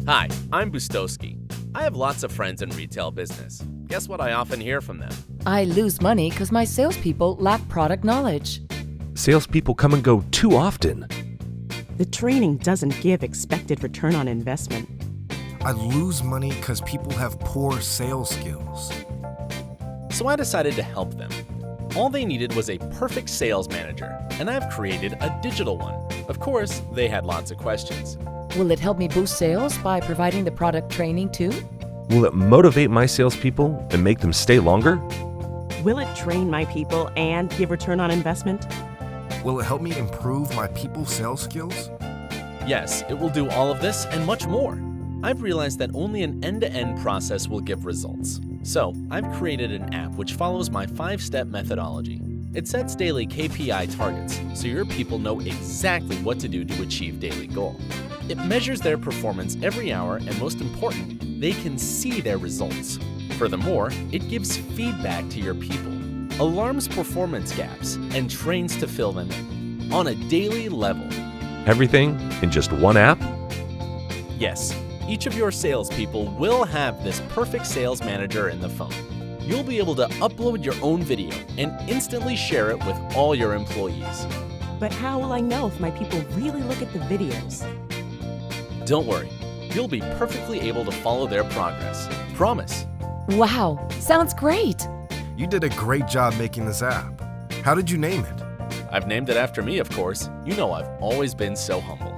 Hi, I'm Boostowski. I have lots of friends in retail business. Guess what I often hear from them? I lose money because my salespeople lack product knowledge. Salespeople come and go too often. The training doesn't give expected return on investment. I lose money because people have poor sales skills. So I decided to help them. All they needed was a perfect sales manager, and I've created a digital one. Of course, they had lots of questions. Will it help me boost sales by providing the product training too? Will it motivate my salespeople and make them stay longer? Will it train my people and give return on investment? Will it help me improve my people's sales skills? Yes, it will do all of this and much more. I've realized that only an end-to-end process will give results. So, I've created an app which follows my 5-step methodology. It sets daily KPI targets, so your people know exactly what to do to achieve daily goal. It measures their performance every hour, and most important, they can see their results. Furthermore, it gives feedback to your people, alarms performance gaps, and trains to fill them in on a daily level. Everything in just one app? Yes, each of your salespeople will have this perfect sales manager in the phone. You'll be able to upload your own video and instantly share it with all your employees. But how will I know if my people really look at the videos? Don't worry, you'll be perfectly able to follow their progress. Promise. Wow, sounds great! You did a great job making this app. How did you name it? I've named it after me, of course. You know I've always been so humble.